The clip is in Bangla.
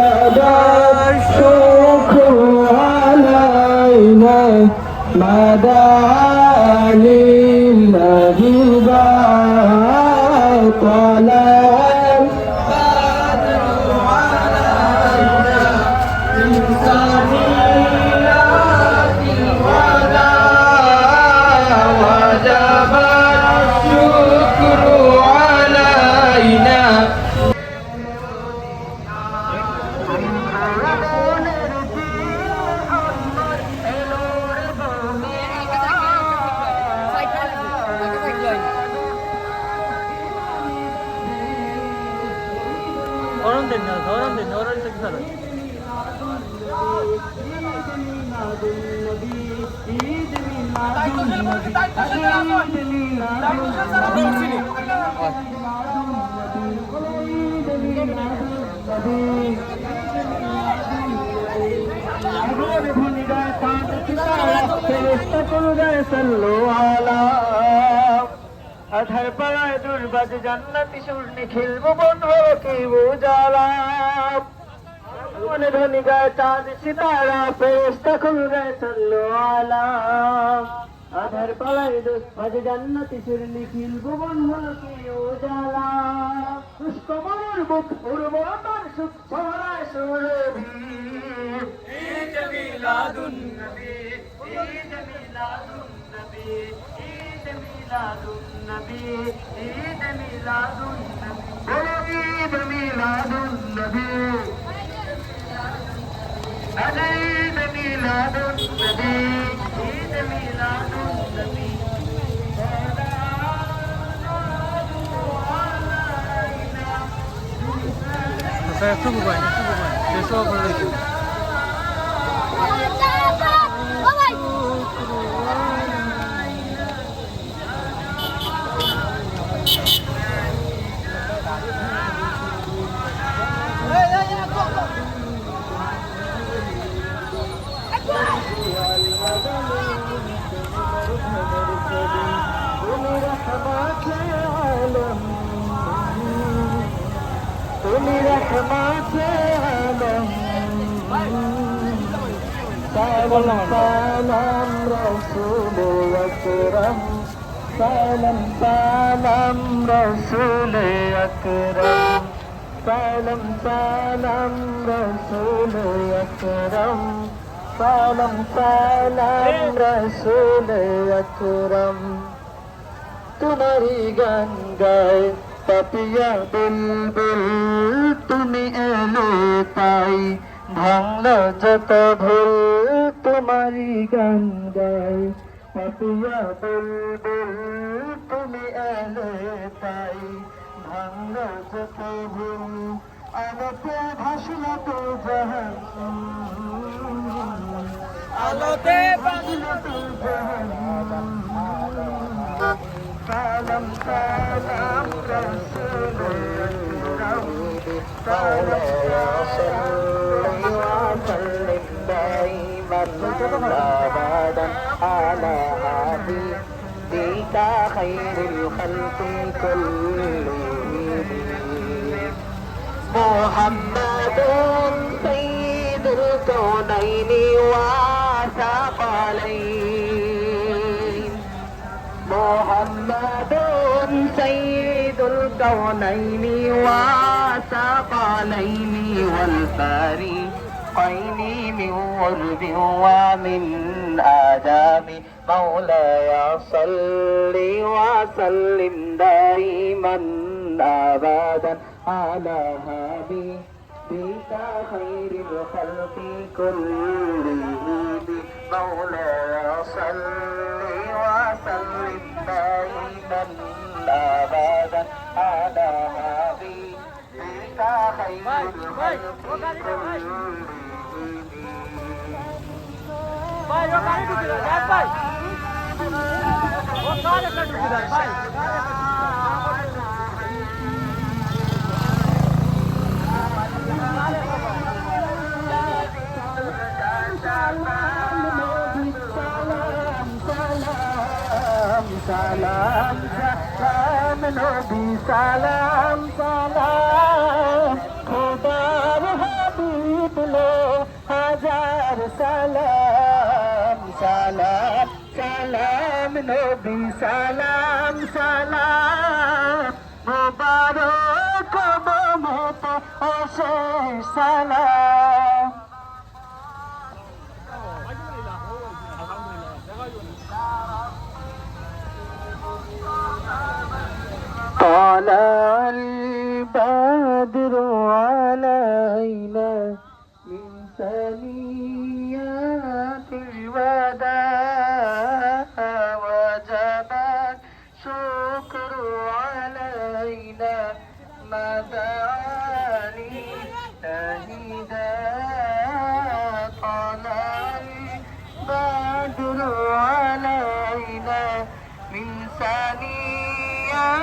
وجب الشكر علينا ما دعا لله طلع البدر علينا من ثنيات الوداع وجب الشكر علينا ধরন দিন ওরা থেকে আধার পাড়ায় দুর্বাজ জান্নাতি সুর নিখিল ভুবন হকে উজালা মনে ধনী গায়ে চাঁদ সিতারা ফেরেশতা খুল গায়ে সাল্লু আলা আধার পাড়ায় দুর্বাজ জান্নাতি সুর নিখিল ভুবন হকে উজালা শুষ্ক মরুর বুক উর্বরতার সুখ ছড়ায় সুরভি ঈদ মিলাদুন নবী ঈদ মিলাদুন নবী ঈদ মিলাদুন নবী ঈদ মিলাদুন নবী ঈদ মিলাদুন নবী ঈদ মিলাদুন নবী ঈদ মিলাদুন নবী saya tunggu banyak besok berlagi তুমি রহমতে আলম সালাম রসুল আকরম সালাম সালাম রসুল আকরম সালাম সালাম রসুল আকরম সালাম সালাম রসুল আকরম তোমারি গান গায় পাপিয়া বুলবুল তুমি এলে তাই ভাঙলো যত ভুল তোমারি গান গায় পাপিয়া বুলবুল তুমি এলে তাই ভাঙলো যত ভুল আলোতে ভাসলো তো জাহান আলোতে ভাসলো তো জাহান সালাম সালাম রসুল আকরম সালাম সালাম ওয়াসাল্লিম দাইমান আবাদান আলা হাবিবিকা খায়রুল খালকি কুল্লিহিম মুহাম্মাদুন সাইয়্যিদুল কাওনাইনি ওয়া সাকালাইন محمد سيد الكونين وثقلين والفريقين من غرب ومن آداب مولاي صل وسلم دائما أبدا على حبيبك خير الخلق كلهم مولاي صل وسلم دائما أبدا على حبيبك خير الخلق كلهم সালাম সালাম নবী সালাম সালাম খোদার হাবিব নবী সালাম সালাম মুবারক কদমেতে এসে সালাম طلع البدر علينا من ثنيات الوداع وجب الشكر علينا ما دعا لله طلع البدر علينا من ثنيات